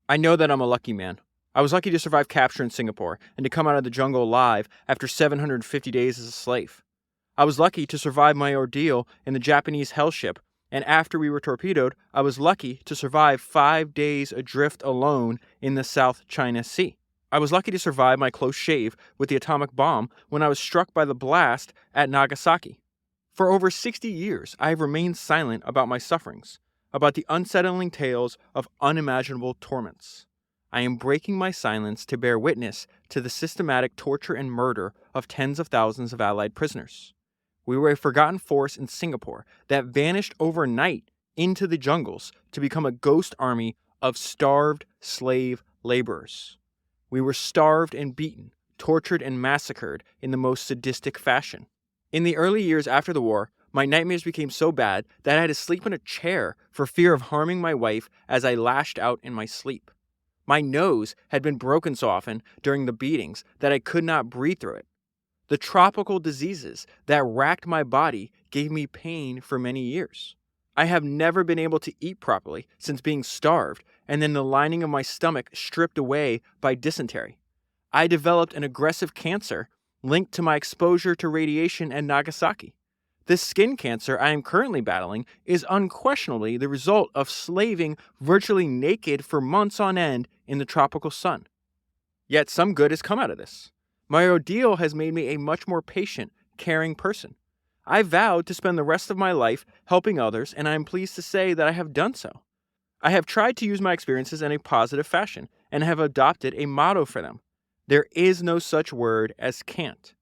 I know that I'm a lucky man. I was lucky to survive capture in Singapore and to come out of the jungle alive after 750 days as a slave. I was lucky to survive my ordeal in the Japanese hell ship, and after we were torpedoed, I was lucky to survive 5 days adrift alone in the South China Sea. I was lucky to survive my close shave with the atomic bomb when I was struck by the blast at Nagasaki. For over 60 years, I have remained silent about my sufferings, about the unsettling tales of unimaginable torments. I am breaking my silence to bear witness to the systematic torture and murder of tens of thousands of Allied prisoners. We were a forgotten force in Singapore that vanished overnight into the jungles to become a ghost army of starved slave laborers. We were starved and beaten, tortured and massacred in the most sadistic fashion. In the early years after the war, my nightmares became so bad that I had to sleep in a chair for fear of harming my wife as I lashed out in my sleep. My nose had been broken so often during the beatings that I could not breathe through it. The tropical diseases that racked my body gave me pain for many years. I have never been able to eat properly since being starved, and then the lining of my stomach stripped away by dysentery. I developed an aggressive cancer linked to my exposure to radiation at Nagasaki. This skin cancer I am currently battling is unquestionably the result of slaving virtually naked for months on end in the tropical sun. Yet some good has come out of this. My ordeal has made me a much more patient, caring person. I vowed to spend the rest of my life helping others, and I am pleased to say that I have done so. I have tried to use my experiences in a positive fashion, and have adopted a motto for them. There is no such word as can't.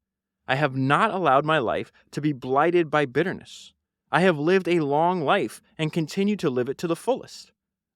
I have not allowed my life to be blighted by bitterness. I have lived a long life and continue to live it to the fullest.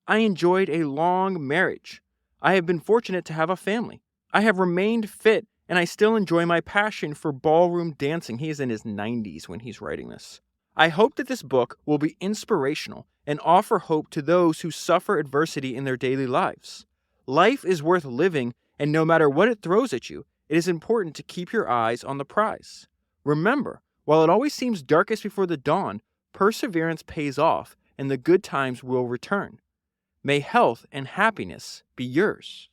I enjoyed a long marriage. I have been fortunate to have a family. I have remained fit, and I still enjoy my passion for ballroom dancing. He is in his 90s when he's writing this. I hope that this book will be inspirational and offer hope to those who suffer adversity in their daily lives. Life is worth living, and no matter what it throws at you, it is important to keep your eyes on the prize. Remember, while it always seems darkest before the dawn, perseverance pays off, and the good times will return. May health and happiness be yours.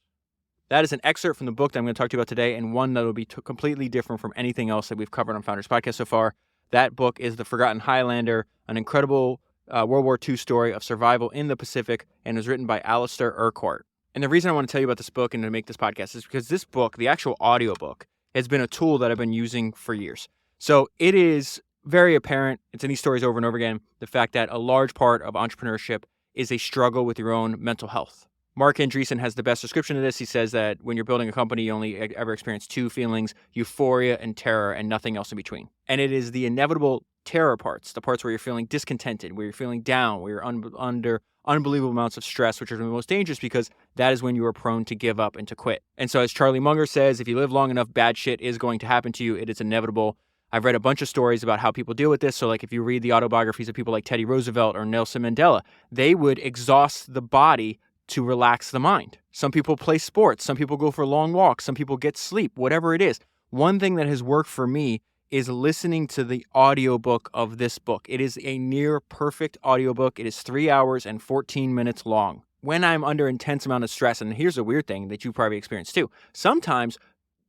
That is an excerpt from the book that I'm going to talk to you about today, and one that will be completely different from anything else that we've covered on Founders Podcast so far. That book is The Forgotten Highlander, an incredible World War II story of survival in the Pacific, and was written by Alistair Urquhart. And the reason I want to tell you about this book and to make this podcast is because this book, the actual audiobook, has been a tool that I've been using for years. So it is very apparent, it's in these stories over and over again, the fact that a large part of entrepreneurship is a struggle with your own mental health. Mark Andreessen has the best description of this. He says that when you're building a company, you only ever experience two feelings, euphoria and terror, and nothing else in between. And it is the inevitable terror parts, the parts where you're feeling discontented, where you're feeling down, where you're under unbelievable amounts of stress, which are the most dangerous because that is when you are prone to give up and to quit. And so as Charlie Munger says, if you live long enough, bad shit is going to happen to you. It is inevitable. I've read a bunch of stories about how people deal with this. So like if you read the autobiographies of people like Teddy Roosevelt or Nelson Mandela, they would exhaust the body to relax the mind. Some people play sports. Some people go for long walks. Some people get sleep, whatever it is. One thing that has worked for me is listening to the audiobook of this book. It is a near perfect audiobook. It is 3 hours and 14 minutes long. When I'm under intense amount of stress, and here's a weird thing that you probably experienced too, sometimes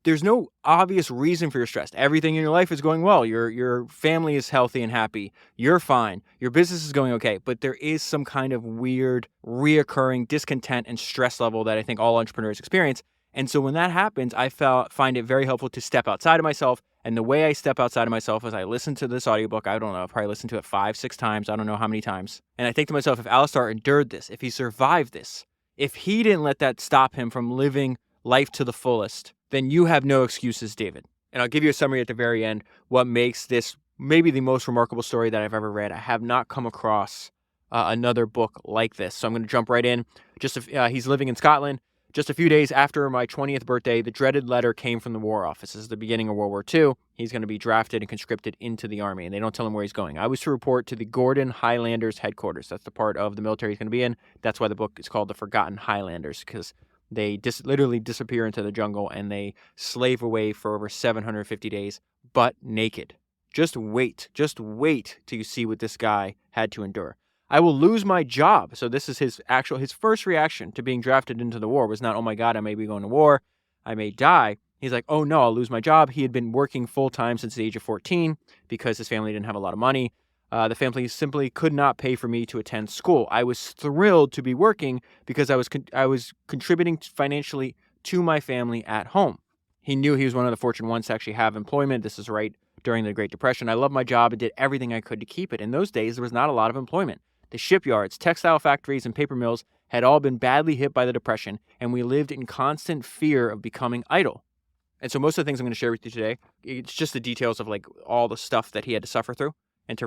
there's no obvious reason for your stress. Everything in your life is going well. Your family is healthy and happy. You're fine. Your business is going okay. But there is some kind of weird, reoccurring discontent and stress level that I think all entrepreneurs experience. And so when that happens, I find it very helpful to step outside of myself. And the way I step outside of myself is I listen to this audiobook. I don't know, I've probably listened to it 5-6 times. I don't know how many times. And I think to myself, if Alistair endured this, if he survived this, if he didn't let that stop him from living life to the fullest, then you have no excuses, David. And I'll give you a summary at the very end, what makes this maybe the most remarkable story that I've ever read. I have not come across another book like this. So I'm going to jump right in. He's living in Scotland. Just a few days after my 20th birthday, the dreaded letter came from the War Office. This is the beginning of World War II. He's going to be drafted and conscripted into the Army, and they don't tell him where he's going. I was to report to the Gordon Highlanders headquarters. That's the part of the military he's going to be in. That's why the book is called The Forgotten Highlanders, because they literally disappear into the jungle, and they slave away for over 750 days, but naked. Just wait till you see what this guy had to endure. I will lose my job. So this is his first reaction to being drafted into the war was not, oh my God, I may be going to war. I may die. He's like, oh no, I'll lose my job. He had been working full time since the age of 14 because his family didn't have a lot of money. The family simply could not pay for me to attend school. I was thrilled to be working because I was contributing financially to my family at home. He knew he was one of the fortunate ones to actually have employment. This is right during the Great Depression. I loved my job and did everything I could to keep it. In those days, there was not a lot of employment. The shipyards, textile factories, and paper mills had all been badly hit by the Depression, and we lived in constant fear of becoming idle. And so most of the things I'm going to share with you today, it's just the details of like all the stuff that he had to suffer through and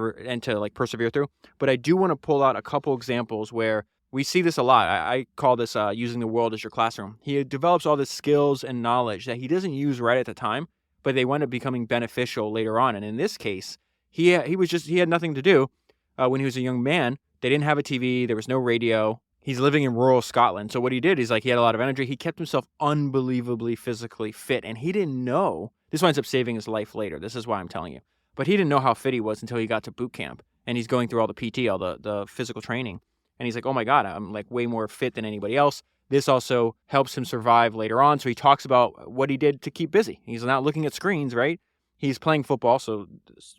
to like persevere through. But I do want to pull out a couple examples where we see this a lot. I call this using the world as your classroom. He develops all these skills and knowledge that he doesn't use right at the time, but they wind up becoming beneficial later on. And in this case, he had nothing to do when he was a young man. They didn't have a TV. There was no radio. He's living in rural Scotland. So what he did is like he had a lot of energy. He kept himself unbelievably physically fit. And he didn't know. This winds up saving his life later. This is why I'm telling you. But he didn't know how fit he was until he got to boot camp. And he's going through all the PT, all the physical training. And he's like, oh my God, I'm like way more fit than anybody else. This also helps him survive later on. So he talks about what he did to keep busy. He's not looking at screens, right? He's playing football. So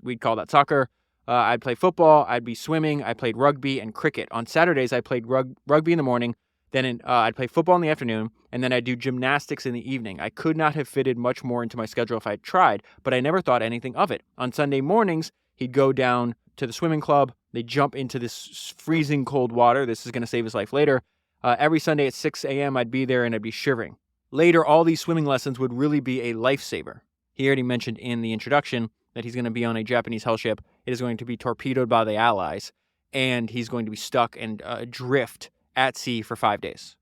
we'd call that soccer. I'd play football. I'd be swimming. I played rugby and cricket. On Saturdays, I played rugby in the morning. Then I'd play football in the afternoon. And then I'd do gymnastics in the evening. I could not have fitted much more into my schedule if I'd tried, but I never thought anything of it. On Sunday mornings, he'd go down to the swimming club. They'd jump into this freezing cold water. This is going to save his life later. Every Sunday at 6 a.m., I'd be there and I'd be shivering. Later, all these swimming lessons would really be a lifesaver. He already mentioned in the introduction that he's going to be on a Japanese hell ship. It is going to be torpedoed by the Allies, and he's going to be stuck and adrift at sea for 5 days.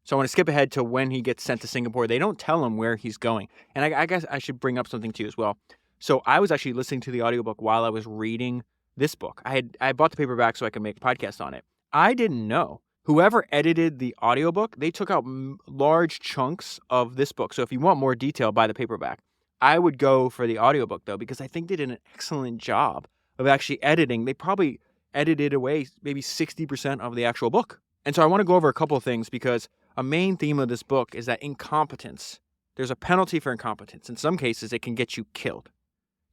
So I want to skip ahead to when he gets sent to Singapore. They don't tell him where he's going. And I guess I should bring up something to you as well. So I was actually listening to the audiobook while I was reading this book. I bought the paperback so I could make a podcast on it. I didn't know. Whoever edited the audiobook, they took out large chunks of this book. So if you want more detail, buy the paperback. I would go for the audiobook, though, because I think they did an excellent job of actually editing. They probably edited away maybe 60% of the actual book. And so I want to go over a couple of things because a main theme of this book is that incompetence, there's a penalty for incompetence. In some cases, it can get you killed.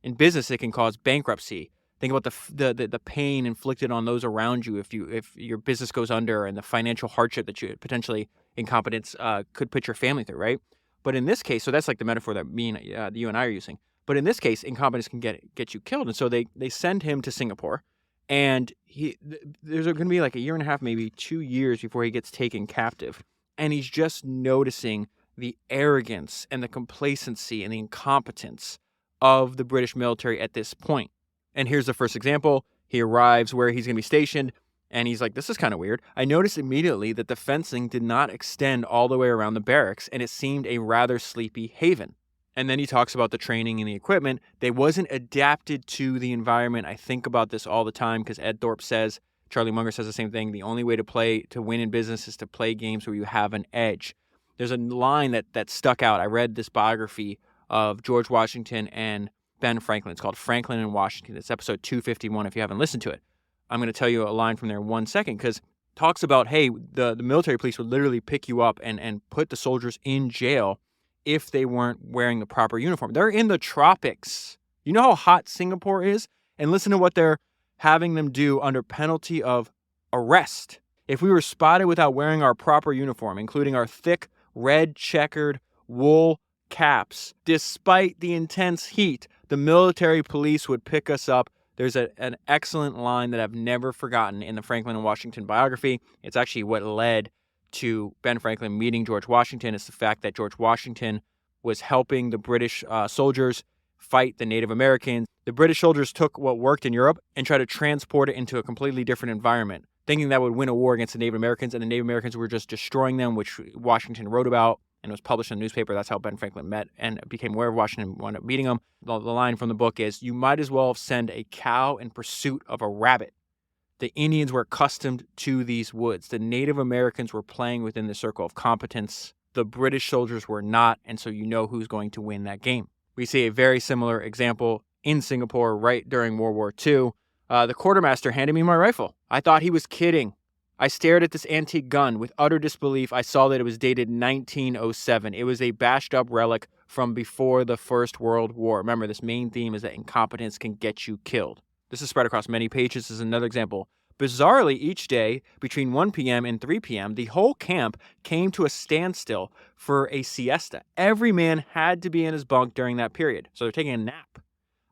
In business, it can cause bankruptcy. Think about the pain inflicted on those around you if your business goes under and the financial hardship that you potentially incompetence could put your family through, right? But in this case, so that's like the metaphor that you and I are using. But in this case, incompetence can get you killed. And so they send him to Singapore, and there's going to be like a year and a half, maybe 2 years before he gets taken captive. And he's just noticing the arrogance and the complacency and the incompetence of the British military at this point. And here's the first example. He arrives where he's going to be stationed, and he's like, this is kind of weird. I noticed immediately that the fencing did not extend all the way around the barracks, and it seemed a rather sleepy haven. And then he talks about the training and the equipment. They wasn't adapted to the environment. I think about this all the time because Ed Thorpe says, Charlie Munger says the same thing. The only way to win in business is to play games where you have an edge. There's a line that stuck out. I read this biography of George Washington and Ben Franklin. It's called Franklin and Washington. It's episode 251 if you haven't listened to it. I'm going to tell you a line from there in 1 second because it talks about, hey, the military police would literally pick you up and put the soldiers in jail if they weren't wearing the proper uniform. They're in the tropics. You know how hot Singapore is? And listen to what they're having them do under penalty of arrest. If we were spotted without wearing our proper uniform, including our thick, red checkered wool caps, despite the intense heat, the military police would pick us up. There's an excellent line that I've never forgotten in the Franklin and Washington biography. It's actually what led to Ben Franklin meeting George Washington. It's the fact that George Washington was helping the British soldiers fight the Native Americans. The British soldiers took what worked in Europe and tried to transport it into a completely different environment, thinking that would win a war against the Native Americans, and the Native Americans were just destroying them, which Washington wrote about and was published in the newspaper. That's how Ben Franklin met and became aware of Washington and wound up meeting him. The line from the book is, you might as well send a cow in pursuit of a rabbit. The Indians were accustomed to these woods. The Native Americans were playing within the circle of competence. The British soldiers were not, and so you know who's going to win that game. We see a very similar example in Singapore right during World War II. The quartermaster handed me my rifle. I thought he was kidding. I stared at this antique gun with utter disbelief. I saw that it was dated 1907. It was a bashed up relic from before the First World War. Remember, this main theme is that incompetence can get you killed. This is spread across many pages. This is another example. Bizarrely, each day between 1 p.m. and 3 p.m., the whole camp came to a standstill for a siesta. Every man had to be in his bunk during that period, so they're taking a nap.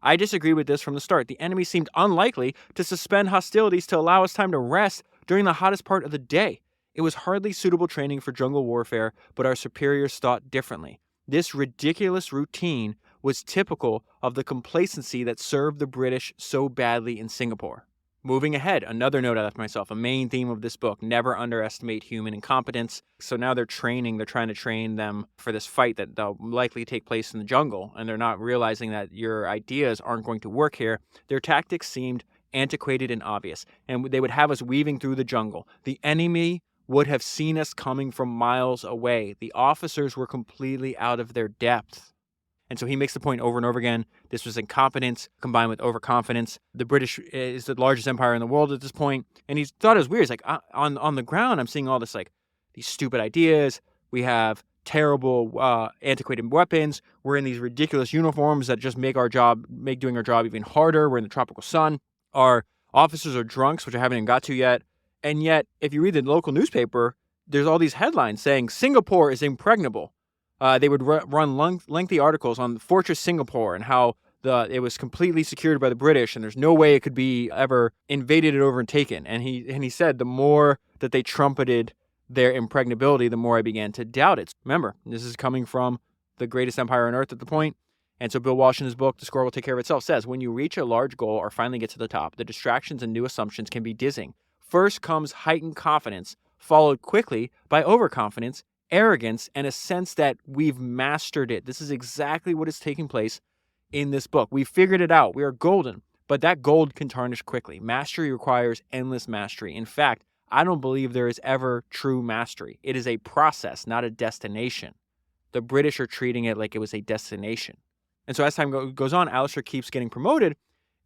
I disagree with this from the start. The enemy seemed unlikely to suspend hostilities to allow us time to rest during the hottest part of the day. It was hardly suitable training for jungle warfare, but our superiors thought differently. This ridiculous routine was typical of the complacency that served the British so badly in Singapore. Moving ahead, another note I left myself, a main theme of this book, never underestimate human incompetence. So now they're trying to train them for this fight that they'll likely take place in the jungle, and they're not realizing that your ideas aren't going to work here. Their tactics seemed antiquated and obvious, and they would have us weaving through the jungle. The enemy would have seen us coming from miles away. The officers were completely out of their depth. And so he makes the point over and over again. This was incompetence combined with overconfidence. The British is the largest empire in the world at this point. And he thought it was weird. He's like, on the ground, I'm seeing all this, like, these stupid ideas. We have terrible, antiquated weapons. We're in these ridiculous uniforms that just make doing our job even harder. We're in the tropical sun. Our officers are drunks, which I haven't even got to yet. And yet, if you read the local newspaper, there's all these headlines saying Singapore is impregnable. They would run lengthy articles on Fortress Singapore and how it was completely secured by the British and there's no way it could be ever invaded or overtaken. And he said the more that they trumpeted their impregnability, the more I began to doubt it. Remember, this is coming from the greatest empire on earth at the point. And so Bill Walsh in his book, The Score Will Take Care of Itself, says, when you reach a large goal or finally get to the top, the distractions and new assumptions can be dizzying. First comes heightened confidence, followed quickly by overconfidence, arrogance, and a sense that we've mastered it. This is exactly what is taking place in this book. We figured it out. We are golden, but that gold can tarnish quickly. Mastery requires endless mastery. In fact, I don't believe there is ever true mastery. It is a process, not a destination. The British are treating it like it was a destination. And so as time goes on, Alistair keeps getting promoted,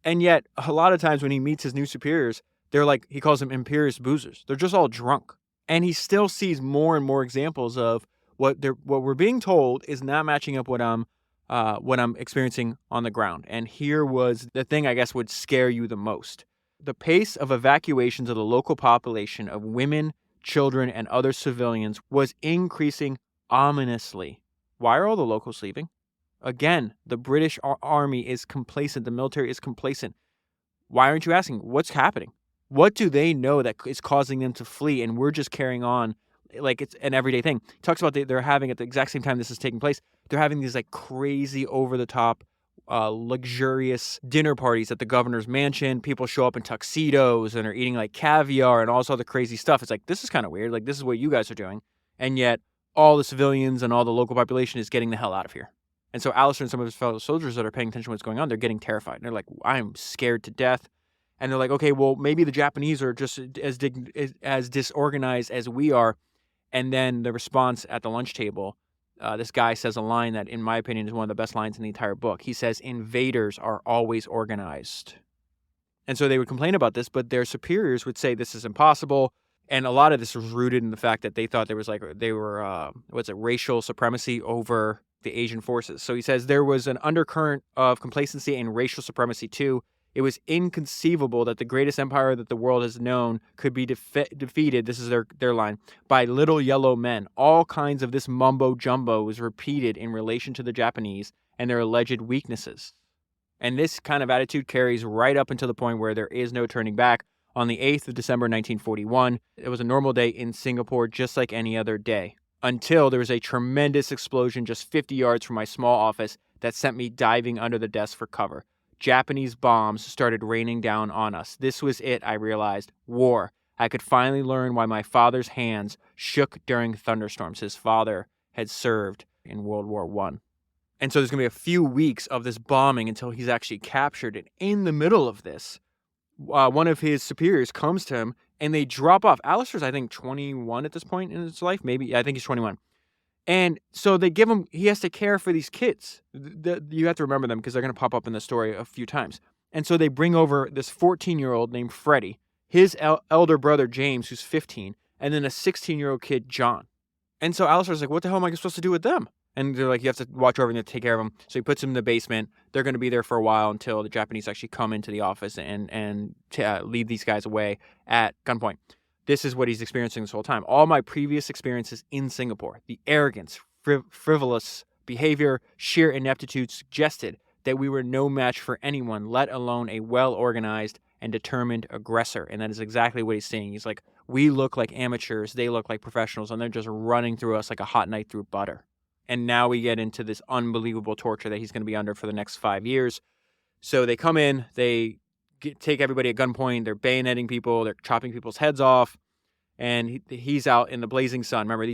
and yet a lot of times when he meets his new superiors, they're like, he calls them imperious boozers. They're just all drunk. And he still sees more and more examples of what we're being told is not matching up what I'm experiencing on the ground. And here was the thing I guess would scare you the most. The pace of evacuations of the local population of women, children, and other civilians was increasing ominously. Why are all the locals leaving? Again, the British army is complacent. The military is complacent. Why aren't you asking what's happening? What do they know that is causing them to flee? And we're just carrying on like it's an everyday thing. He talks about they're having, at the exact same time this is taking place, they're having these like crazy over-the-top, luxurious dinner parties at the governor's mansion. People show up in tuxedos and are eating like caviar and all this other crazy stuff. It's like, this is kind of weird. Like, this is what you guys are doing. And yet all the civilians and all the local population is getting the hell out of here. And so Alistair and some of his fellow soldiers that are paying attention to what's going on, they're getting terrified. And they're like, I'm scared to death. And they're like, okay, well, maybe the Japanese are just as disorganized as we are. And then the response at the lunch table, this guy says a line that, in my opinion, is one of the best lines in the entire book. He says, invaders are always organized. And so they would complain about this, but their superiors would say this is impossible. And a lot of this was rooted in the fact that they thought they were racial supremacy over the Asian forces. So he says there was an undercurrent of complacency and racial supremacy too. It was inconceivable that the greatest empire that the world has known could be defeated, this is their line, by little yellow men. All kinds of this mumbo-jumbo was repeated in relation to the Japanese and their alleged weaknesses. And this kind of attitude carries right up until the point where there is no turning back. On the 8th of December 1941, it was a normal day in Singapore, just like any other day, until there was a tremendous explosion just 50 yards from my small office that sent me diving under the desk for cover. Japanese bombs started raining down on us. This was it, I realized. War. I could finally learn why my father's hands shook during thunderstorms. His father had served in World War I. And so there's going to be a few weeks of this bombing until he's actually captured. And in the middle of this, one of his superiors comes to him and they drop off. Alistair's, I think, 21 at this point in his life. Maybe, I think he's 21. And so they give him, he has to care for these kids. You have to remember them because they're going to pop up in the story a few times. And so they bring over this 14-year-old named Freddie, his elder brother James, who's 15, and then a 16-year-old kid, John. And so Alistair's like, what the hell am I supposed to do with them? And they're like, you have to watch over them, take care of them. So he puts them in the basement. They're going to be there for a while until the Japanese actually come into the office and lead these guys away at gunpoint. This is what he's experiencing this whole time. All my previous experiences in Singapore, the arrogance, frivolous behavior, sheer ineptitude suggested that we were no match for anyone, let alone a well-organized and determined aggressor. And that is exactly what he's saying. He's like, we look like amateurs, they look like professionals, and they're just running through us like a hot knife through butter. And now we get into this unbelievable torture that he's going to be under for the next 5 years. So they come in, they take everybody at gunpoint, they're bayoneting people, they're chopping people's heads off, and he's out in the blazing sun. Remember,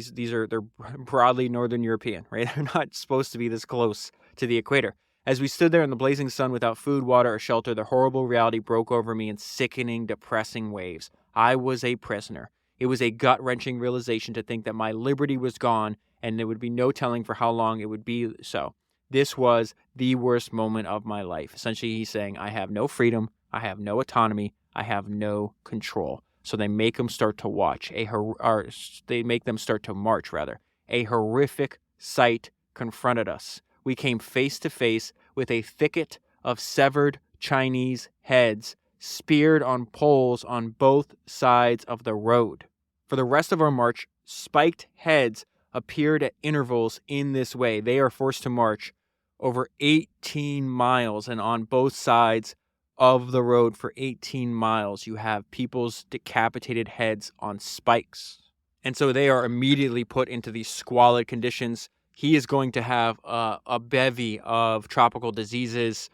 they're broadly Northern European, right? They're not supposed to be this close to the equator. As we stood there in the blazing sun without food, water, or shelter, the horrible reality broke over me in sickening, depressing waves. I was a prisoner. It was a gut-wrenching realization to think that my liberty was gone, and there would be no telling for how long it would be so. This was the worst moment of my life. Essentially, he's saying, I have no freedom, I have no autonomy, I have no control. So they make them start to watch, they make them start to march, rather. A horrific sight confronted us. We came face to face with a thicket of severed Chinese heads speared on poles on both sides of the road. For the rest of our march, spiked heads appeared at intervals in this way. They are forced to march over 18 miles, and on both sides of the road for 18 miles, you have people's decapitated heads on spikes. And so they are immediately put into these squalid conditions. He is going to have a bevy of tropical diseases.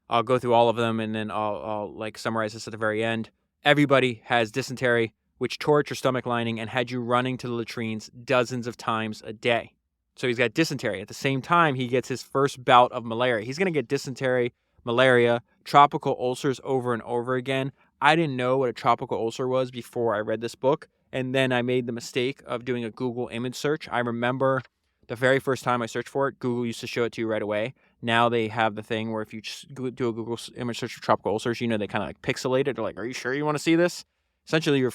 I'll go through all of them, and then I'll summarize this at the very end. Everybody has dysentery, which tore at your stomach lining and had you running to the latrines dozens of times a day. So he's got dysentery. At the same time, he gets his first bout of malaria. He's going to get dysentery, malaria, tropical ulcers over and over again. I didn't know what a tropical ulcer was before I read this book, and then I made the mistake of doing a Google image search. I remember the very first time I searched for it, Google used to show it to you right away. Now they have the thing where if you just do a Google image search for tropical ulcers, they kind of pixelate it. They're like, are you sure you want to see this? Essentially,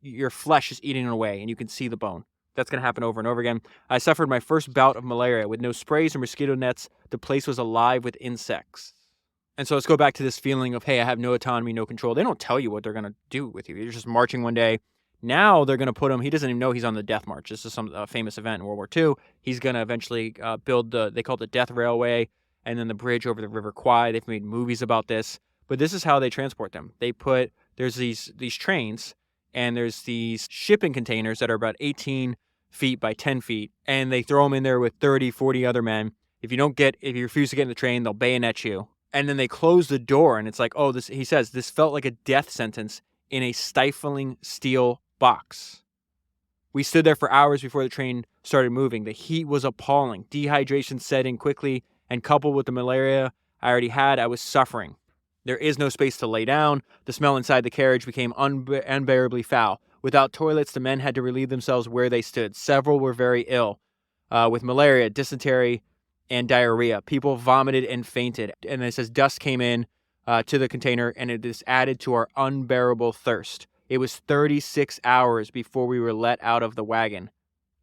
your flesh is eating it away, and you can see the bone. That's going to happen over and over again. I suffered my first bout of malaria with no sprays or mosquito nets. The place was alive with insects. And so let's go back to this feeling of, hey, I have no autonomy, no control. They don't tell you what they're going to do with you. You're just marching one day. Now they're going to put him, he doesn't even know he's on the death march. This is some famous event in World War II. He's going to eventually build they call it the Death Railway, and then the bridge over the River Kwai. They've made movies about this. But this is how they transport them. There's these trains, and there's these shipping containers that are about 18 feet by 10 feet, and they throw them in there with 30, 40 other men. If you refuse to get in the train, they'll bayonet you. And then they close the door, and it's like, he says, this felt like a death sentence in a stifling steel box. We stood there for hours before the train started moving. The heat was appalling. Dehydration set in quickly, and coupled with the malaria I already had, I was suffering. There is no space to lay down. The smell inside the carriage became unbearably foul. Without toilets, the men had to relieve themselves where they stood. Several were very ill with malaria, dysentery, and diarrhea. People vomited and fainted. And it says dust came in to the container, and it is added to our unbearable thirst. It was 36 hours before we were let out of the wagon.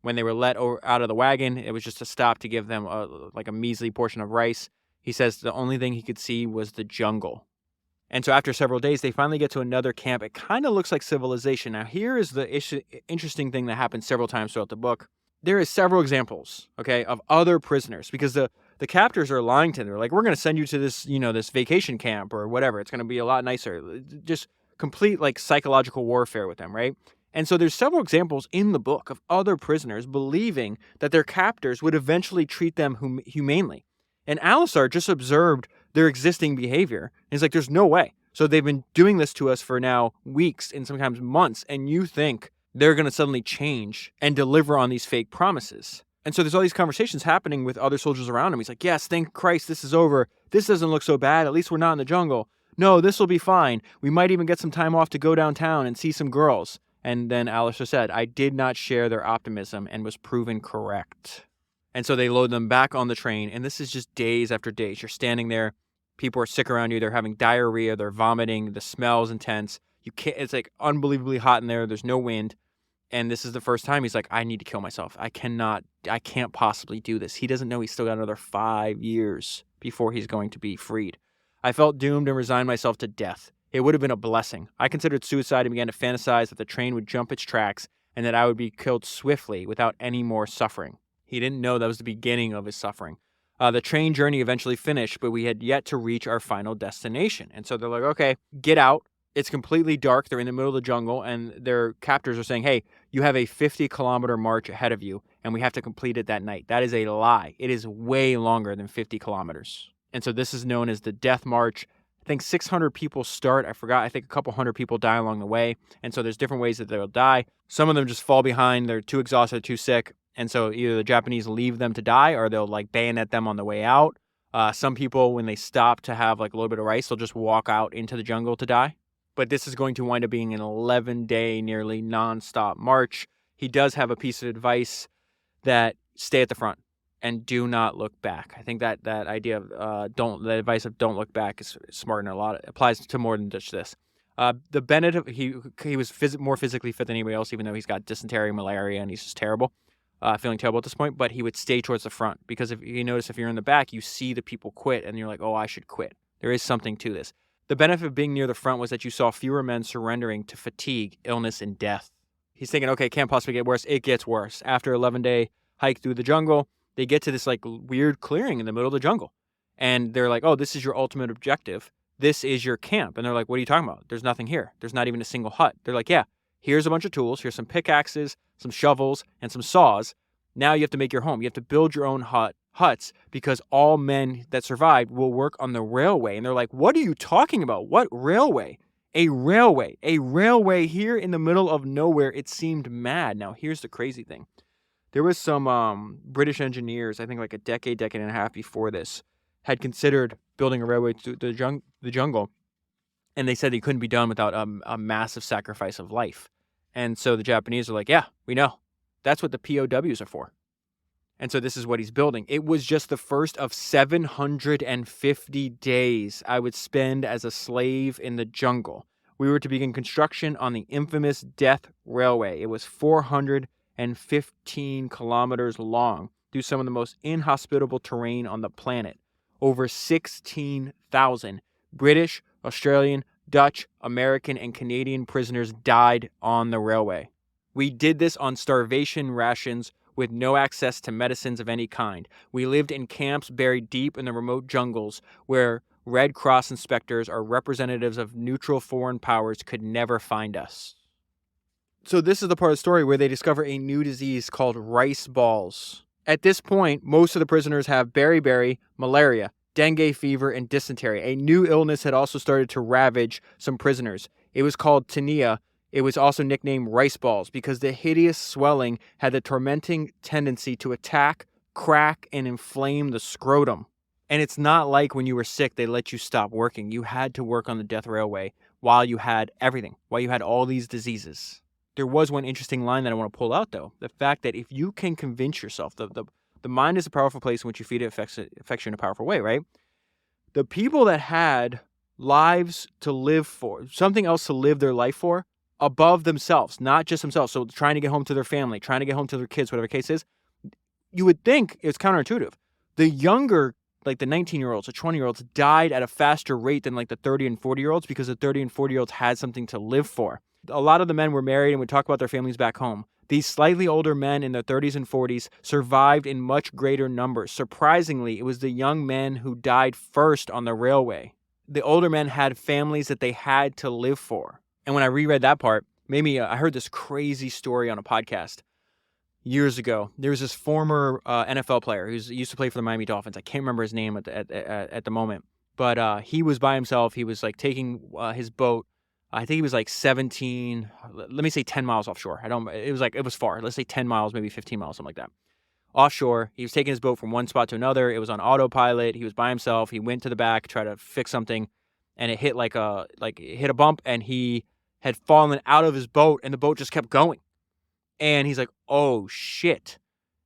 When they were let out of the wagon, it was just a stop to give them a measly portion of rice. He says the only thing he could see was the jungle. And so after several days, they finally get to another camp. It kind of looks like civilization. Now, here is the interesting thing that happens several times throughout the book. There is several examples, of other prisoners, because the captors are lying to them. They're like, we're going to send you to this, this vacation camp or whatever. It's going to be a lot nicer. Just complete psychological warfare with them, right? And so there's several examples in the book of other prisoners believing that their captors would eventually treat them humanely. And Alistair just observed their existing behavior. And he's like, there's no way. So they've been doing this to us for now weeks and sometimes months. And you think they're going to suddenly change and deliver on these fake promises. And so there's all these conversations happening with other soldiers around him. He's like, yes, thank Christ this is over. This doesn't look so bad. At least we're not in the jungle. No, this will be fine. We might even get some time off to go downtown and see some girls. And then Alistair said, I did not share their optimism and was proven correct. And so they load them back on the train. And this is just days after days. You're standing there People are sick around you. They're having diarrhea. They're vomiting. The smell's intense. You can't. It's like unbelievably hot in there. There's no wind. And this is the first time he's like, I need to kill myself. I can't possibly do this. He doesn't know he's still got another 5 years before he's going to be freed. I felt doomed and resigned myself to death. It would have been a blessing. I considered suicide and began to fantasize that the train would jump its tracks and that I would be killed swiftly without any more suffering. He didn't know that was the beginning of his suffering. The train journey eventually finished, but we had yet to reach our final destination. And so they're like, okay, get out. It's completely dark. They're in the middle of the jungle, and their captors are saying, hey, you have a 50-kilometer march ahead of you, and we have to complete it that night. That is a lie. It is way longer than 50 kilometers. And so this is known as the Death March. I think 600 people start. I forgot. I think a couple hundred people die along the way. And so there's different ways that they'll die. Some of them just fall behind. They're too exhausted, too sick. And so either the Japanese leave them to die or they'll like bayonet them on the way out. Some people, when they stop to have like a little bit of rice, they'll just walk out into the jungle to die. But this is going to wind up being an 11-day, nearly nonstop march. He does have a piece of advice that stay at the front and do not look back. I think that idea of the advice of don't look back is smart and it applies to more than just this. The benefit, he was more physically fit than anybody else, even though he's got dysentery, malaria, and he's just terrible. Feeling terrible at this point, but he would stay towards the front because if you notice, if you're in the back, you see the people quit and you're like, oh, I should quit. There is something to this. The benefit of being near the front was that you saw fewer men surrendering to fatigue, illness, and death. He's thinking, okay, can't possibly get worse. It gets worse. After an 11-day hike through the jungle, they get to this like weird clearing in the middle of the jungle. And they're like, oh, this is your ultimate objective. This is your camp. And they're like, what are you talking about? There's nothing here. There's not even a single hut. They're like, yeah, here's a bunch of tools. Here's some pickaxes, some shovels, and some saws. Now you have to make your home. You have to build your own huts because all men that survived will work on the railway. And they're like, what are you talking about? What railway? A railway here in the middle of nowhere. It seemed mad. Now, here's the crazy thing. There was some British engineers, I think like a decade and a half before this, had considered building a railway to the jungle. And they said they couldn't be done without a massive sacrifice of life. And so the Japanese are like, yeah, we know. That's what the POWs are for. And so this is what he's building. It was just the first of 750 days I would spend as a slave in the jungle. We were to begin construction on the infamous Death Railway. It was 415 kilometers long through some of the most inhospitable terrain on the planet. Over 16,000 British, Australian, Dutch, American, and Canadian prisoners died on the railway. We did this on starvation rations with no access to medicines of any kind. We lived in camps buried deep in the remote jungles where Red Cross inspectors or representatives of neutral foreign powers could never find us. So this is the part of the story where they discover a new disease called rice balls. At this point, most of the prisoners have beriberi, malaria, dengue fever, and dysentery. A new illness had also started to ravage some prisoners. It was called tinea. It was also nicknamed rice balls because the hideous swelling had the tormenting tendency to attack, crack, and inflame the scrotum. And it's not like when you were sick, they let you stop working. You had to work on the Death Railway while you had everything, while you had all these diseases. There was one interesting line that I want to pull out, though. The fact that if you can convince yourself, the mind is a powerful place in which you feed it affects you in a powerful way, right? The people that had lives to live for, something else to live their life for, above themselves, not just themselves. So trying to get home to their family, trying to get home to their kids, whatever the case is, you would think it's counterintuitive. The younger, like the 19-year-olds, the 20-year-olds, died at a faster rate than like the 30 and 40-year-olds because the 30 and 40-year-olds had something to live for. A lot of the men were married and would talk about their families back home. These slightly older men in their 30s and 40s survived in much greater numbers. Surprisingly, it was the young men who died first on the railway. The older men had families that they had to live for. And when I reread that part, I heard this crazy story on a podcast years ago. There was this former NFL player who used to play for the Miami Dolphins. I can't remember his name at the moment. But he was by himself. He was like taking his boat. I think he was like 17, let me say 10 miles offshore. It was far. Let's say 10 miles, maybe 15 miles, something like that. Offshore, he was taking his boat from one spot to another. It was on autopilot. He was by himself. He went to the back, tried to fix something, and it hit hit a bump, and he had fallen out of his boat, and the boat just kept going. And he's like, oh, shit.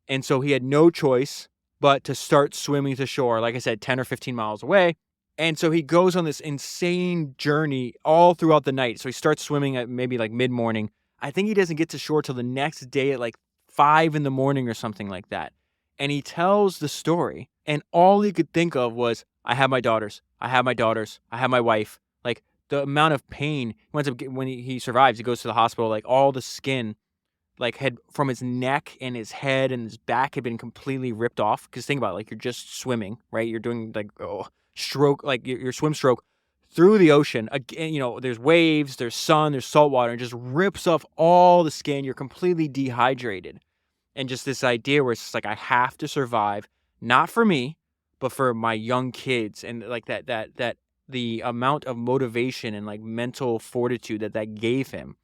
And so he had no choice but to start swimming to shore, like I said, 10 or 15 miles away. And so he goes on this insane journey all throughout the night. So he starts swimming at maybe like mid-morning. I think he doesn't get to shore till the next day at like 5 in the morning or something like that. And he tells the story, and all he could think of was, I have my daughters. I have my daughters. I have my wife. Like, the amount of pain, he winds up when he survives, he goes to the hospital, like all the skin, like had from his neck and his head and his back had been completely ripped off. Because think about it, like you're just swimming, right? You're doing like stroke, like your swim stroke through the ocean. Again, there's waves, there's sun, there's salt water, and it just rips off all the skin. You're completely dehydrated. And just this idea where it's just like, I have to survive, not for me, but for my young kids. And like that the amount of motivation and like mental fortitude that gave him.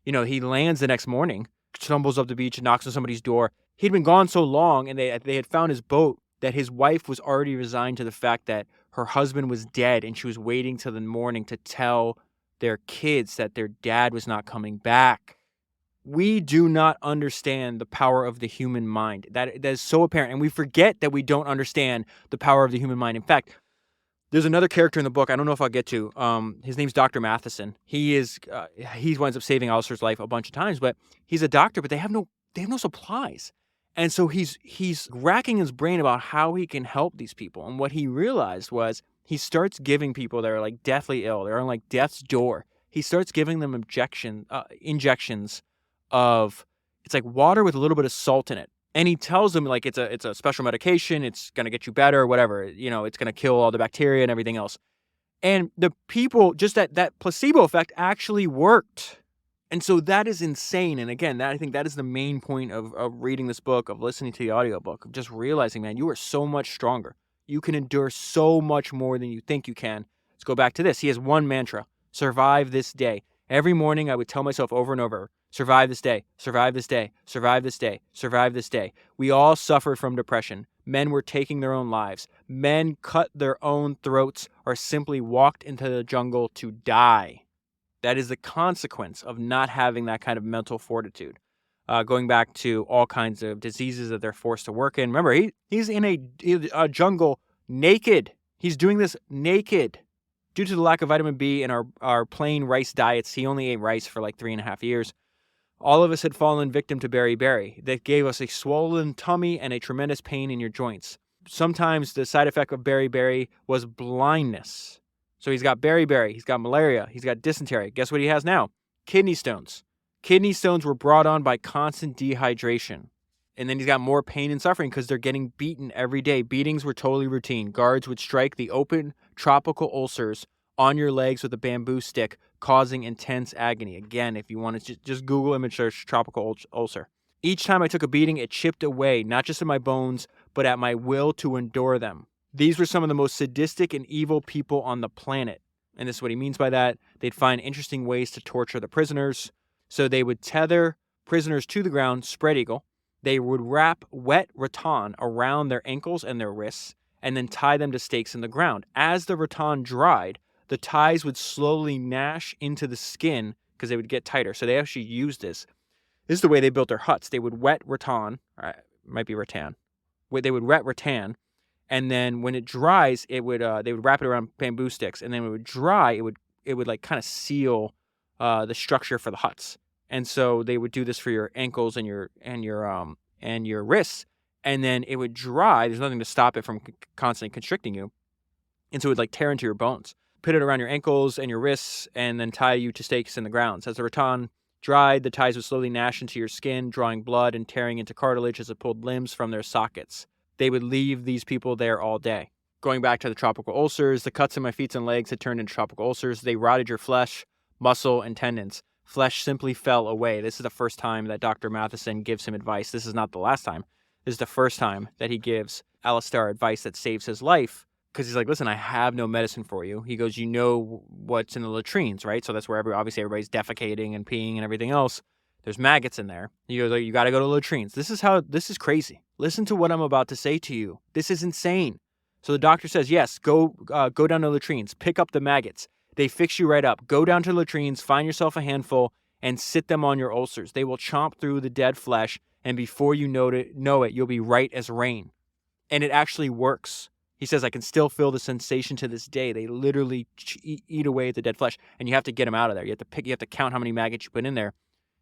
He lands the next morning, stumbles up the beach and knocks on somebody's door. He'd been gone so long, and they had found his boat, that his wife was already resigned to the fact that her husband was dead, and she was waiting till the morning to tell their kids that their dad was not coming back. We do not understand the power of the human mind. That is so apparent, and we forget that we don't understand the power of the human mind. In fact, there's another character in the book I don't know if I'll get to. His name's Dr. Matheson. He winds up saving Alistair's life a bunch of times, but he's a doctor, but they have no supplies. And so he's racking his brain about how he can help these people. And what he realized was he starts giving people that are like deathly ill, they're on like death's door. He starts giving them injections of, it's like water with a little bit of salt in it. And he tells them like it's a special medication, it's going to get you better, whatever, it's going to kill all the bacteria and everything else. And the people, just that placebo effect actually worked. And so that is insane. And again, I think that is the main point of reading this book, of listening to the audiobook, of just realizing, man, you are so much stronger. You can endure so much more than you think you can. Let's go back to this. He has one mantra: survive this day. Every morning I would tell myself over and over, survive this day, survive this day, survive this day, survive this day. We all suffer from depression. Men were taking their own lives. Men cut their own throats or simply walked into the jungle to die. That is the consequence of not having that kind of mental fortitude. Going back to all kinds of diseases that they're forced to work in. Remember, he's in a jungle naked. He's doing this naked. Due to the lack of vitamin B in our plain rice diets, he only ate rice for like 3.5 years. All of us had fallen victim to beriberi. That gave us a swollen tummy and a tremendous pain in your joints. Sometimes the side effect of beriberi was blindness. So he's got beriberi, he's got malaria, he's got dysentery. Guess what he has now? Kidney stones. Kidney stones were brought on by constant dehydration. And then he's got more pain and suffering because they're getting beaten every day. Beatings were totally routine. Guards would strike the open tropical ulcers on your legs with a bamboo stick, causing intense agony. Again, if you want to just Google image search tropical ulcer. Each time I took a beating, it chipped away, not just at my bones, but at my will to endure them. These were some of the most sadistic and evil people on the planet. And this is what he means by that. They'd find interesting ways to torture the prisoners. So they would tether prisoners to the ground, spread eagle. They would wrap wet rattan around their ankles and their wrists, and then tie them to stakes in the ground. As the rattan dried, the ties would slowly gnash into the skin because they would get tighter. So they actually used this. This is the way they built their huts. They would wet rattan, or it might be rattan. They would wet rattan, and then when it dries, they would wrap it around bamboo sticks, and then when it would dry, it would like kind of seal the structure for the huts. And so they would do this for your ankles and your wrists, and then it would dry. There's nothing to stop it from constantly constricting you, and so it would like tear into your bones. Put it around your ankles and your wrists, and then tie you to stakes in the ground. As the rattan dried, the ties would slowly gnash into your skin, drawing blood and tearing into cartilage as it pulled limbs from their sockets. They would leave these people there all day. Going back to the tropical ulcers, the cuts in my feet and legs had turned into tropical ulcers. They rotted your flesh, muscle, and tendons. Flesh simply fell away. This is the first time that Dr. Matheson gives him advice. This is not the last time. This is the first time that he gives Alistair advice that saves his life. Because he's like, listen, I have no medicine for you. He goes, you know what's in the latrines, right? So that's where obviously everybody's defecating and peeing and everything else. There's maggots in there. He goes, you got to go to the latrines. This is crazy. Listen to what I'm about to say to you. This is insane. So the doctor says, yes, go down to the latrines. Pick up the maggots. They fix you right up. Go down to the latrines, find yourself a handful, and sit them on your ulcers. They will chomp through the dead flesh, and before you know it, you'll be right as rain. And it actually works. He says, I can still feel the sensation to this day. They literally eat away at the dead flesh, and you have to get them out of there. You have to count how many maggots you put in there,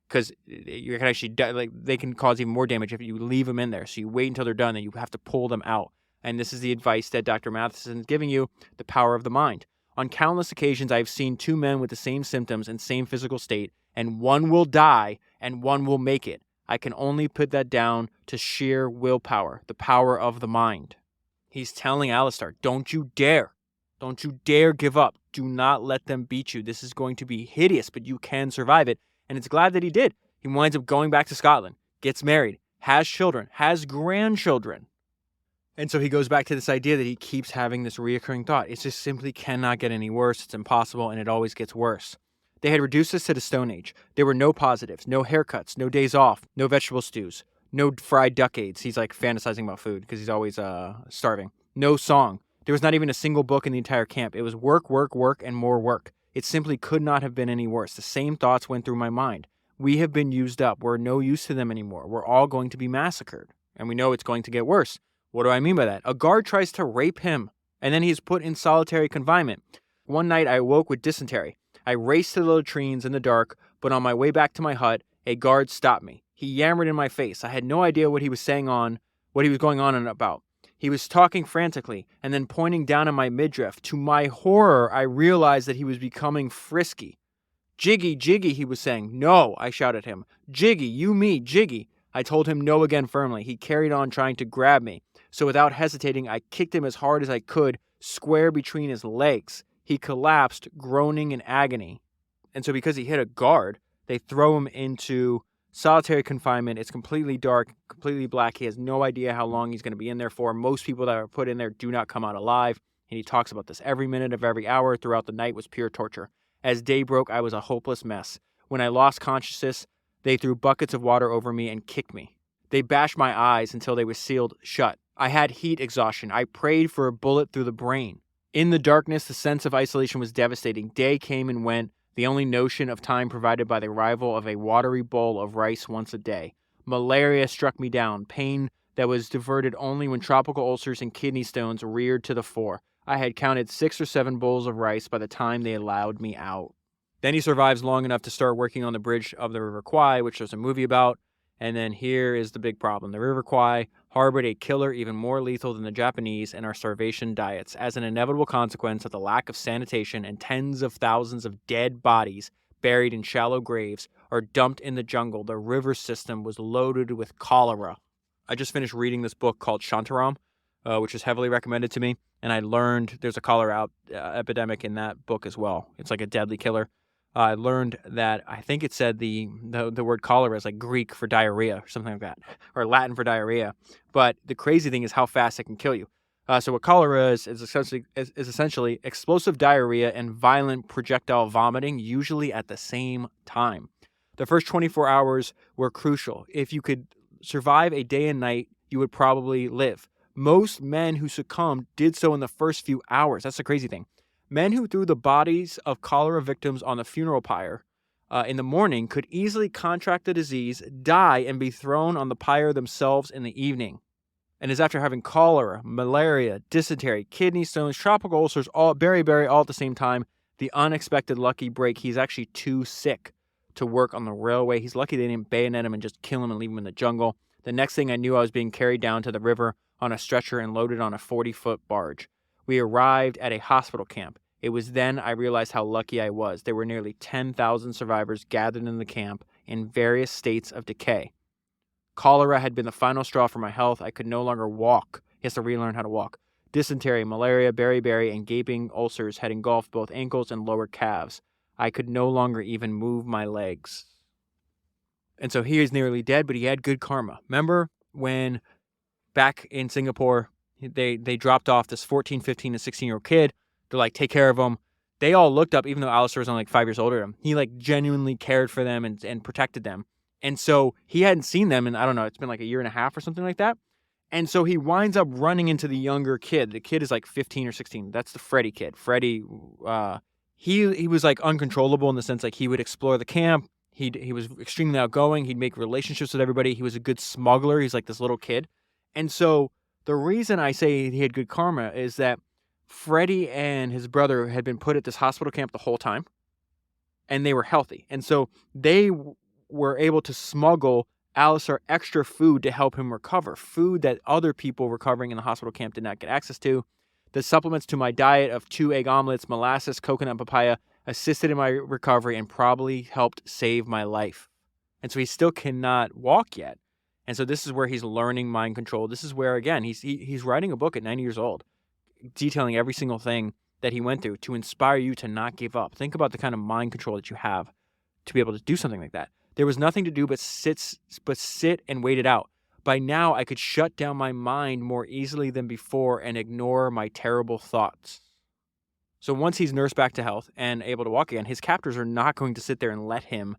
because you can actually they can cause even more damage if you leave them in there. So you wait until they're done, and you have to pull them out. And this is the advice that Dr. Matheson is giving you: the power of the mind. On countless occasions, I have seen two men with the same symptoms and same physical state, and one will die and one will make it. I can only put that down to sheer willpower, the power of the mind. He's telling Alistair, don't you dare give up. Do not let them beat you. This is going to be hideous, but you can survive it. And it's glad that he did. He winds up going back to Scotland, gets married, has children, has grandchildren. And so he goes back to this idea that he keeps having this reoccurring thought. It just simply cannot get any worse. It's impossible, and it always gets worse. They had reduced us to the Stone Age. There were no positives, no haircuts, no days off, no vegetable stews, no fried duck-aids. He's like fantasizing about food because he's always starving. No song. There was not even a single book in the entire camp. It was work, work, work, and more work. It simply could not have been any worse. The same thoughts went through my mind. We have been used up. We're no use to them anymore. We're all going to be massacred. And we know it's going to get worse. What do I mean by that? A guard tries to rape him, and then he's put in solitary confinement. One night I awoke with dysentery. I raced to the latrines in the dark, but on my way back to my hut, a guard stopped me. He yammered in my face. I had no idea what he was going on and about. He was talking frantically and then pointing down at my midriff. To my horror, I realized that he was becoming frisky. Jiggy, Jiggy, he was saying. No, I shouted at him. Jiggy, you me, Jiggy. I told him no again firmly. He carried on trying to grab me. So without hesitating, I kicked him as hard as I could, square between his legs. He collapsed, groaning in agony. And so because he hit a guard, they throw him into solitary confinement. It's completely dark, completely black. He has no idea how long he's going to be in there for. Most people that are put in there do not come out alive. And he talks about this. Every minute of every hour throughout the night was pure torture. As day broke, I was a hopeless mess. When I lost consciousness, they threw buckets of water over me and kicked me. They bashed my eyes until they were sealed shut. I had heat exhaustion. I prayed for a bullet through the brain. In the darkness, the sense of isolation was devastating. Day came and went, the only notion of time provided by the arrival of a watery bowl of rice once a day. Malaria struck me down, pain that was diverted only when tropical ulcers and kidney stones reared to the fore. I had counted 6 or 7 bowls of rice by the time they allowed me out. Then he survives long enough to start working on the bridge of the River Kwai, which there's a movie about. And then here is the big problem. The River Kwai harbored a killer even more lethal than the Japanese in our starvation diets. As an inevitable consequence of the lack of sanitation and tens of thousands of dead bodies buried in shallow graves or dumped in the jungle, the river system was loaded with cholera. I just finished reading this book called Shantaram, which is heavily recommended to me. And I learned there's a cholera epidemic in that book as well. It's like a deadly killer. I learned that I think it said the word cholera is like Greek for diarrhea or something like that, or Latin for diarrhea. But the crazy thing is how fast it can kill you. So what cholera is essentially explosive diarrhea and violent projectile vomiting, usually at the same time. The first 24 hours were crucial. If you could survive a day and night, you would probably live. Most men who succumbed did so in the first few hours. That's the crazy thing. Men who threw the bodies of cholera victims on the funeral pyre in the morning could easily contract the disease, die, and be thrown on the pyre themselves in the evening. And is after having cholera, malaria, dysentery, kidney stones, tropical ulcers, all beriberi all at the same time, the unexpected lucky break, he's actually too sick to work on the railway. He's lucky they didn't bayonet him and just kill him and leave him in the jungle. The next thing I knew, I was being carried down to the river on a stretcher and loaded on a 40-foot barge. We arrived at a hospital camp. It was then I realized how lucky I was. There were nearly 10,000 survivors gathered in the camp in various states of decay. Cholera had been the final straw for my health. I could no longer walk. He has to relearn how to walk. Dysentery, malaria, beriberi, and gaping ulcers had engulfed both ankles and lower calves. I could no longer even move my legs. And so he is nearly dead, but he had good karma. Remember when back in Singapore, they dropped off this 14, 15, and 16-year-old kid. They're like, take care of him. They all looked up, even though Alistair was only like 5 years older than him. He like genuinely cared for them and protected them. And so he hadn't seen them in, I don't know, it's been like a year and a half or something like that. And so he winds up running into the younger kid. The kid is like 15 or 16. That's the Freddie kid. Freddie, he was like uncontrollable in the sense like he would explore the camp. He was extremely outgoing. He'd make relationships with everybody. He was a good smuggler. He's like this little kid. And so The reason I say he had good karma is that Freddie and his brother had been put at this hospital camp the whole time, and they were healthy. And so they were able to smuggle Alistair extra food to help him recover, food that other people recovering in the hospital camp did not get access to. The supplements to my diet of 2 egg omelets, molasses, coconut, and papaya assisted in my recovery and probably helped save my life. And so he still cannot walk yet. And so this is where he's learning mind control. This is where, again, he's writing a book at 90 years old, detailing every single thing that he went through to inspire you to not give up. Think about the kind of mind control that you have to be able to do something like that. There was nothing to do but sit and wait it out. By now, I could shut down my mind more easily than before and ignore my terrible thoughts. So once he's nursed back to health and able to walk again, his captors are not going to sit there and let him,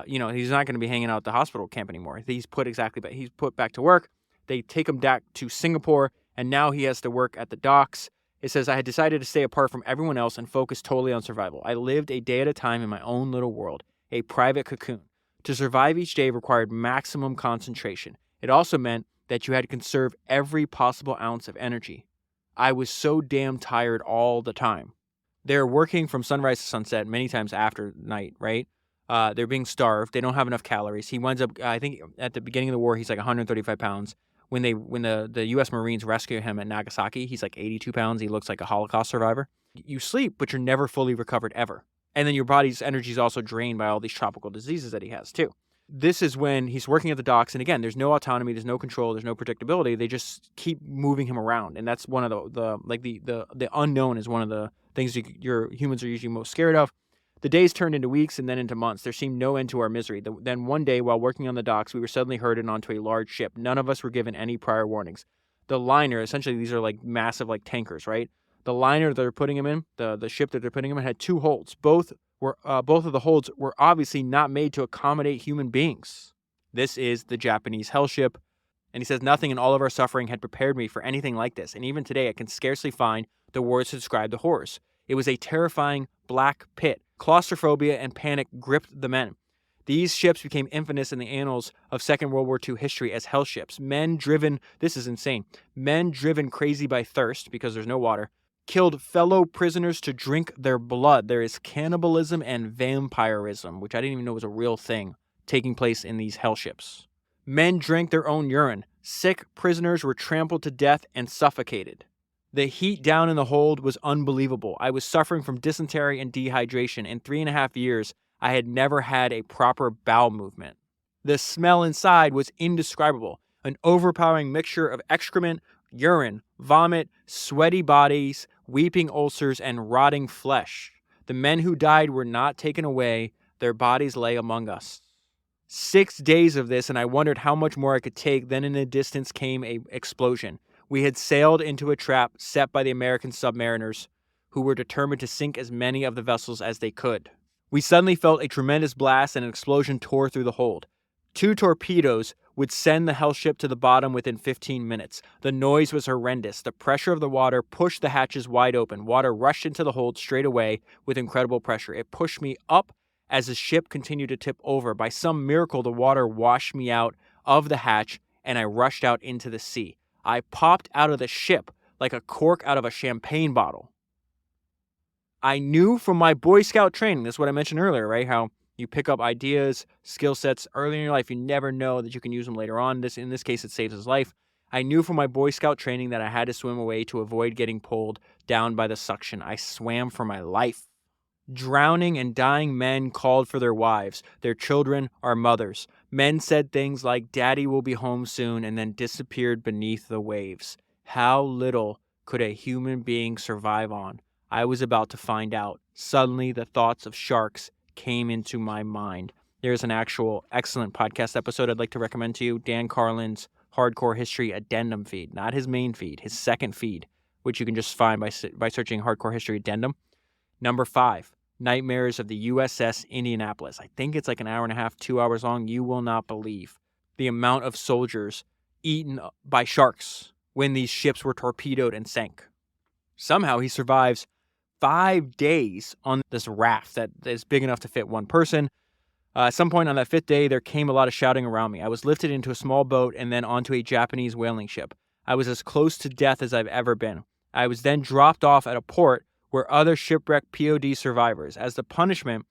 he's not going to be hanging out at the hospital camp anymore. He's put back to work. They take him back to Singapore, and now he has to work at the docks. It says, I had decided to stay apart from everyone else and focus totally on survival. I lived a day at a time in my own little world, a private cocoon. To survive each day required maximum concentration. It also meant that you had to conserve every possible ounce of energy. I was so damn tired all the time. They're working from sunrise to sunset many times after night, right? They're being starved. They don't have enough calories. He winds up, I think at the beginning of the war, he's like 135 pounds. When the U.S. Marines rescue him at Nagasaki, he's like 82 pounds. He looks like a Holocaust survivor. You sleep, but you're never fully recovered ever. And then your body's energy is also drained by all these tropical diseases that he has too. This is when he's working at the docks, and again, there's no autonomy, there's no control, there's no predictability. They just keep moving him around, and that's one of the unknown is one of the things your humans are usually most scared of. The days turned into weeks and then into months. There seemed no end to our misery. Then one day, while working on the docks, we were suddenly herded onto a large ship. None of us were given any prior warnings. The liner, essentially, these are like massive like tankers, right? The liner that they're putting him in, the ship that they're putting him in, had 2 holds. Both of the holds were obviously not made to accommodate human beings. This is the Japanese hell ship. And he says, nothing in all of our suffering had prepared me for anything like this. And even today, I can scarcely find the words to describe the horrors. It was a terrifying black pit. Claustrophobia and panic gripped the men. These ships became infamous in the annals of Second World War II history as hell ships. This is insane, men driven crazy by thirst because there's no water, killed fellow prisoners to drink their blood. There is cannibalism and vampirism, which I didn't even know was a real thing, taking place in these hell ships. Men drank their own urine. Sick prisoners were trampled to death and suffocated. The heat down in the hold was unbelievable. I was suffering from dysentery and dehydration. In 3.5 years, I had never had a proper bowel movement. The smell inside was indescribable, an overpowering mixture of excrement, urine, vomit, sweaty bodies, weeping ulcers, and rotting flesh. The men who died were not taken away. Their bodies lay among us. 6 days of this, and I wondered how much more I could take. Then in the distance came an explosion. We had sailed into a trap set by the American submariners, who were determined to sink as many of the vessels as they could. We suddenly felt a tremendous blast, and an explosion tore through the hold. 2 torpedoes would send the hell ship to the bottom within 15 minutes. The noise was horrendous. The pressure of the water pushed the hatches wide open. Water rushed into the hold straight away with incredible pressure. It pushed me up as the ship continued to tip over. By some miracle, the water washed me out of the hatch, and I rushed out into the sea. I popped out of the ship like a cork out of a champagne bottle. I knew from my Boy Scout training, this is what I mentioned earlier, right? How you pick up ideas, skill sets early in your life. You never know that you can use them later on. In this case, it saves his life. I knew from my Boy Scout training that I had to swim away to avoid getting pulled down by the suction. I swam for my life. Drowning and dying men called for their wives, their children, our mothers. Men said things like, "Daddy will be home soon," and then disappeared beneath the waves. How little could a human being survive on? I was about to find out. Suddenly, the thoughts of sharks came into my mind. There's an actual excellent podcast episode I'd like to recommend to you. Dan Carlin's Hardcore History Addendum feed. Not his main feed, his second feed, which you can just find by searching Hardcore History Addendum. Number 5. Nightmares of the USS Indianapolis. I think it's like an hour and a half, 2 hours long. You will not believe the amount of soldiers eaten by sharks when these ships were torpedoed and sank. Somehow he survives 5 days on this raft that is big enough to fit one person. At some point on that 5th day, there came a lot of shouting around me. I was lifted into a small boat and then onto a Japanese whaling ship. I was as close to death as I've ever been. I was then dropped off at a port where other shipwrecked POD survivors. As punishment,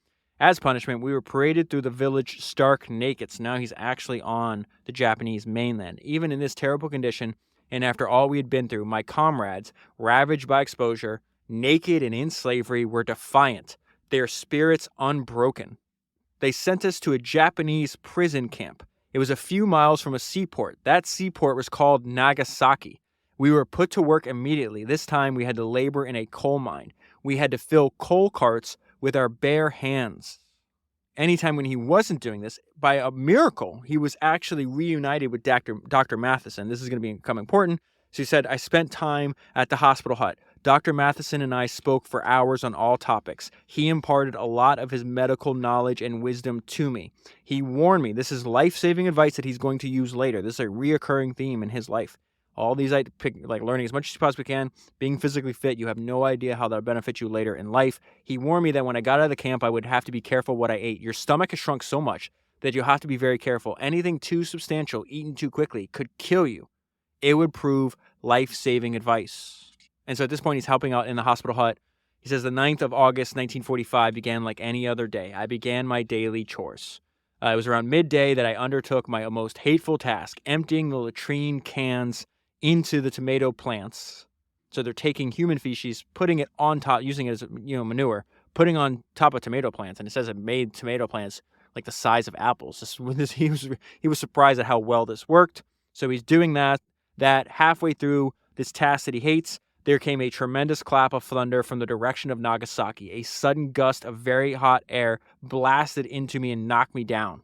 we were paraded through the village stark naked. So now he's actually on the Japanese mainland. Even in this terrible condition, and after all we had been through, my comrades, ravaged by exposure, naked and in slavery, were defiant, their spirits unbroken. They sent us to a Japanese prison camp. It was a few miles from a seaport. That seaport was called Nagasaki. We were put to work immediately. This time we had to labor in a coal mine. We had to fill coal carts with our bare hands. Anytime when he wasn't doing this, by a miracle, he was actually reunited with Dr. Matheson. This is going to become important. So he said, I spent time at the hospital hut. Dr. Matheson and I spoke for hours on all topics. He imparted a lot of his medical knowledge and wisdom to me. He warned me. This is life-saving advice that he's going to use later. This is a reoccurring theme in his life. All these, like learning as much as you possibly can, being physically fit, you have no idea how that'll benefit you later in life. He warned me that when I got out of the camp, I would have to be careful what I ate. Your stomach has shrunk so much that you have to be very careful. Anything too substantial, eaten too quickly, could kill you. It would prove life-saving advice. And so at this point, he's helping out in the hospital hut. He says, the 9th of August, 1945 began like any other day. I began my daily chores. It was around midday that I undertook my most hateful task, emptying the latrine cans into the tomato plants. So they're taking human feces, putting it on top, using it as manure, putting on top of tomato plants. And it says it made tomato plants like the size of apples. He was surprised at how well this worked. So he's doing that. Halfway through this task that he hates, there came a tremendous clap of thunder from the direction of Nagasaki. A sudden gust of very hot air blasted into me and knocked me down.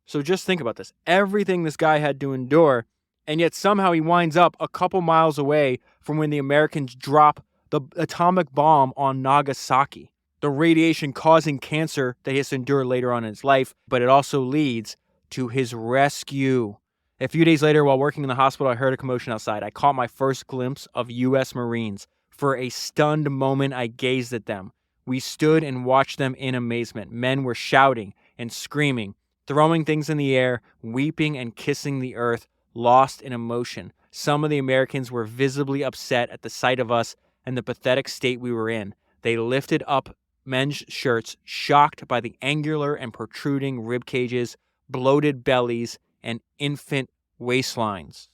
So just think about this. Everything this guy had to endure, and yet somehow he winds up a couple miles away from when the Americans drop the atomic bomb on Nagasaki. The radiation causing cancer that he has to endure later on in his life, but it also leads to his rescue. A few days later, while working in the hospital, I heard a commotion outside. I caught my first glimpse of U.S. Marines. For a stunned moment, I gazed at them. We stood and watched them in amazement. Men were shouting and screaming, throwing things in the air, weeping and kissing the earth, lost in emotion. Some of the Americans were visibly upset at the sight of us and the pathetic state we were in. They lifted up men's shirts, shocked by the angular and protruding rib cages, bloated bellies, and infant waistlines.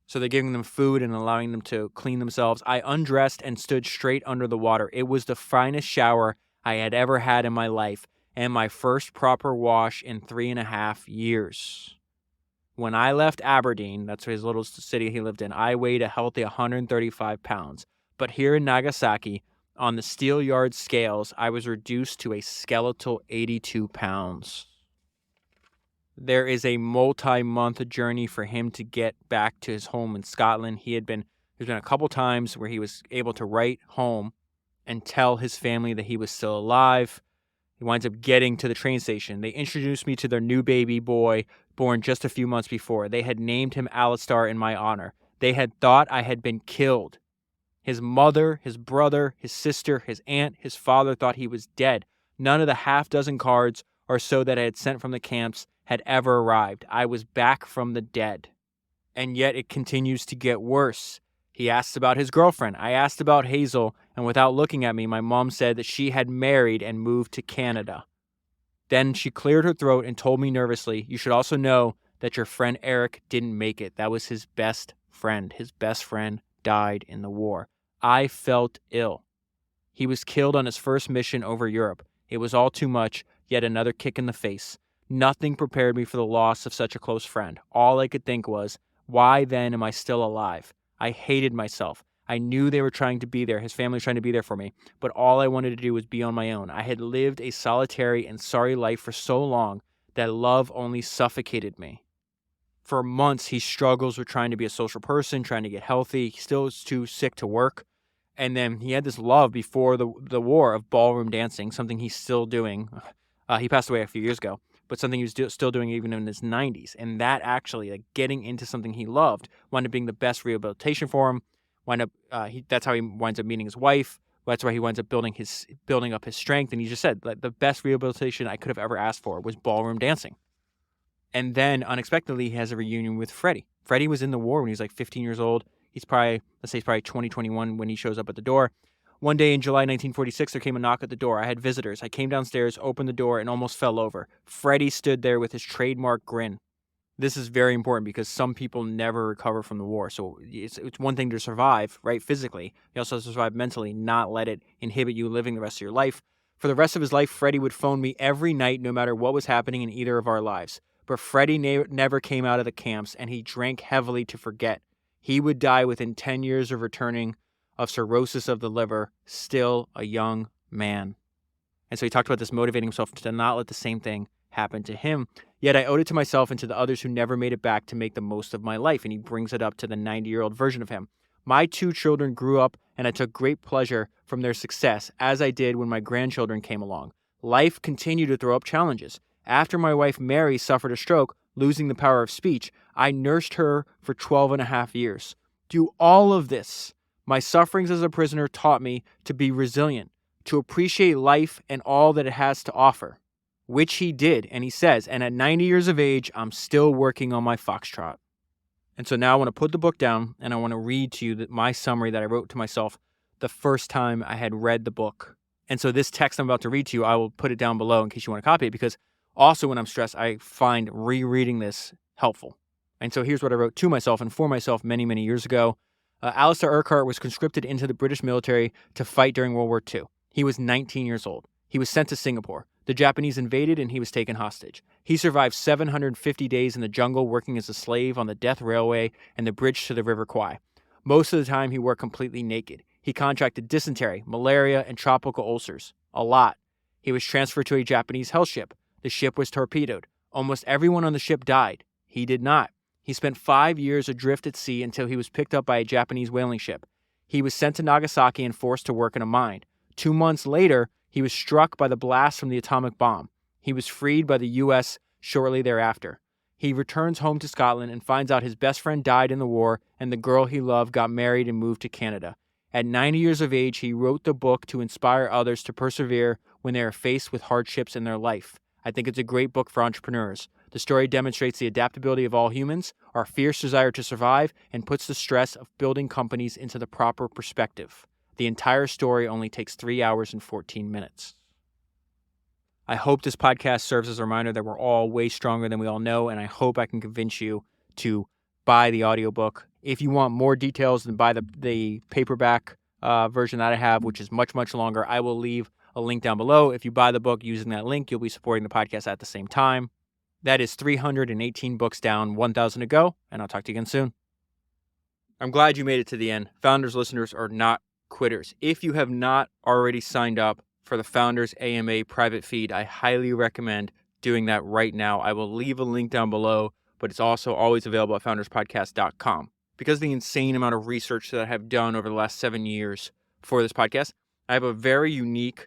So they're giving them food and allowing them to clean themselves. I undressed and stood straight under the water. It was the finest shower I had ever had in my life, and my first proper wash in 3.5 years. When I left Aberdeen, that's his little city he lived in, I weighed a healthy 135 pounds. But here in Nagasaki, on the steel yard scales, I was reduced to a skeletal 82 pounds. There is a multi-month journey for him to get back to his home in Scotland. There's been a couple times where he was able to write home and tell his family that he was still alive. He winds up getting to the train station. They introduced me to their new baby boy, born just a few months before. They had named him Alistair in my honor. They had thought I had been killed. His mother, his brother, his sister, his aunt, his father thought he was dead. None of the half-dozen cards or so that I had sent from the camps had ever arrived. I was back from the dead. And yet it continues to get worse. He asked about his girlfriend. I asked about Hazel, and without looking at me, my mom said that she had married and moved to Canada. Then she cleared her throat and told me nervously, you should also know that your friend Eric didn't make it. That was his best friend. His best friend died in the war. I felt ill. He was killed on his first mission over Europe. It was all too much, yet another kick in the face. Nothing prepared me for the loss of such a close friend. All I could think was, why then am I still alive? I hated myself. I knew they were trying to be there. His family was trying to be there for me. But all I wanted to do was be on my own. I had lived a solitary and sorry life for so long that love only suffocated me. For months, he struggles with trying to be a social person, trying to get healthy. He still is too sick to work. And then he had this love before the war of ballroom dancing, something he's still doing. He passed away a few years ago, but something he was still doing even in his 90s. And that actually, like getting into something he loved, wound up being the best rehabilitation for him. That's how he winds up meeting his wife. That's why he winds up building up his strength. And he just said, like, the best rehabilitation I could have ever asked for was ballroom dancing. And then unexpectedly, he has a reunion with Freddie. Freddie was in the war when he was like 15 years old. He's probably 2021 when he shows up at the door. One day in July 1946, there came a knock at the door. I had visitors. I came downstairs, opened the door, and almost fell over. Freddie stood there with his trademark grin. This is very important because some people never recover from the war. So it's one thing to survive, right, physically. You also have to survive mentally, not let it inhibit you living the rest of your life. For the rest of his life, Freddie would phone me every night, no matter what was happening in either of our lives. But Freddie never came out of the camps, and he drank heavily to forget. He would die within 10 years of returning of cirrhosis of the liver, still a young man. And so he talked about this motivating himself to not let the same thing happen to him. Yet I owed it to myself and to the others who never made it back to make the most of my life. And he brings it up to the 90-year-old version of him. My 2 children grew up, and I took great pleasure from their success, as I did when my grandchildren came along. Life continued to throw up challenges. After my wife Mary suffered a stroke, losing the power of speech, I nursed her for 12 and a half years. Through all of this, my sufferings as a prisoner taught me to be resilient, to appreciate life and all that it has to offer, which he did. And he says, and at 90 years of age, I'm still working on my foxtrot. And so now I want to put the book down and I want to read to you my summary that I wrote to myself the first time I had read the book. And so this text I'm about to read to you, I will put it down below in case you want to copy it, because also when I'm stressed, I find rereading this helpful. And so here's what I wrote to myself and for myself many, many years ago. Alistair Urquhart was conscripted into the British military to fight during World War II. He was 19 years old. He was sent to Singapore. The Japanese invaded and he was taken hostage. He survived 750 days in the jungle working as a slave on the Death Railway and the bridge to the River Kwai. Most of the time he wore completely naked. He contracted dysentery, malaria, and tropical ulcers. A lot. He was transferred to a Japanese hell ship. The ship was torpedoed. Almost everyone on the ship died. He did not. He spent 5 years adrift at sea until he was picked up by a Japanese whaling ship. He was sent to Nagasaki and forced to work in a mine. 2 months later, he was struck by the blast from the atomic bomb. He was freed by the U.S. shortly thereafter. He returns home to Scotland and finds out his best friend died in the war and the girl he loved got married and moved to Canada. At 90 years of age, he wrote the book to inspire others to persevere when they are faced with hardships in their life. I think it's a great book for entrepreneurs. The story demonstrates the adaptability of all humans, our fierce desire to survive, and puts the stress of building companies into the proper perspective. The entire story only takes 3 hours and 14 minutes. I hope this podcast serves as a reminder that we're all way stronger than we all know, and I hope I can convince you to buy the audiobook. If you want more details, then buy the paperback version that I have, which is much, much longer. I will leave a link down below. If you buy the book using that link, you'll be supporting the podcast at the same time. That is 318 books down, 1,000 to go, and I'll talk to you again soon. I'm glad you made it to the end. Founders listeners are not quitters. If you have not already signed up for the Founders AMA private feed, I highly recommend doing that right now. I will leave a link down below, but it's also always available at founderspodcast.com. Because of the insane amount of research that I have done over the last 7 years for this podcast, I have a very unique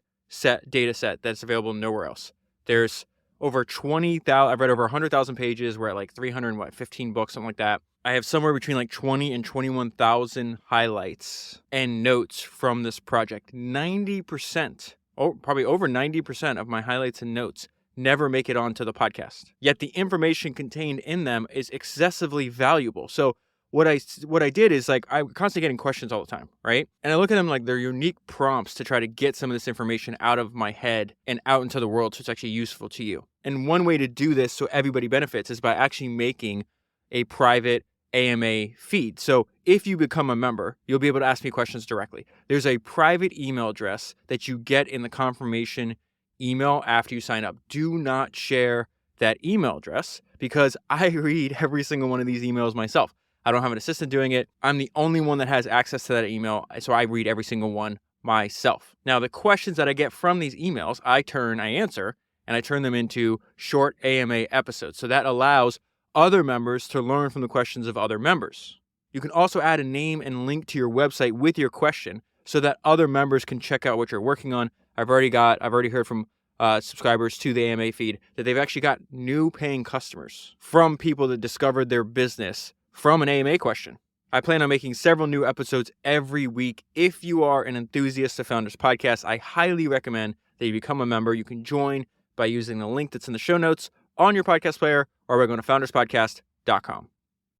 data set that's available nowhere else. There's over 20,000, I've read over 100,000 pages. We're at like 315 books, something like that. I have somewhere between like 20 and 21,000 highlights and notes from this project. 90%, probably over 90% of my highlights and notes never make it onto the podcast. Yet the information contained in them is excessively valuable. So what I did is, like, I'm constantly getting questions all the time, right? And I look at them like they're unique prompts to try to get some of this information out of my head and out into the world so it's actually useful to you. And one way to do this so everybody benefits is by actually making a private AMA feed. So if you become a member, you'll be able to ask me questions directly. There's a private email address that you get in the confirmation email after you sign up. Do not share that email address because I read every single one of these emails myself. I don't have an assistant doing it. I'm the only one that has access to that email, so I read every single one myself. Now, the questions that I get from these emails, I answer, and I turn them into short AMA episodes. So that allows other members to learn from the questions of other members. You can also add a name and link to your website with your question so that other members can check out what you're working on. I've already heard from subscribers to the AMA feed that they've actually got new paying customers from people that discovered their business from an AMA question. I plan on making several new episodes every week. If you are an enthusiast of Founders Podcast, I highly recommend that you become a member. You can join by using the link that's in the show notes on your podcast player or by going to founderspodcast.com.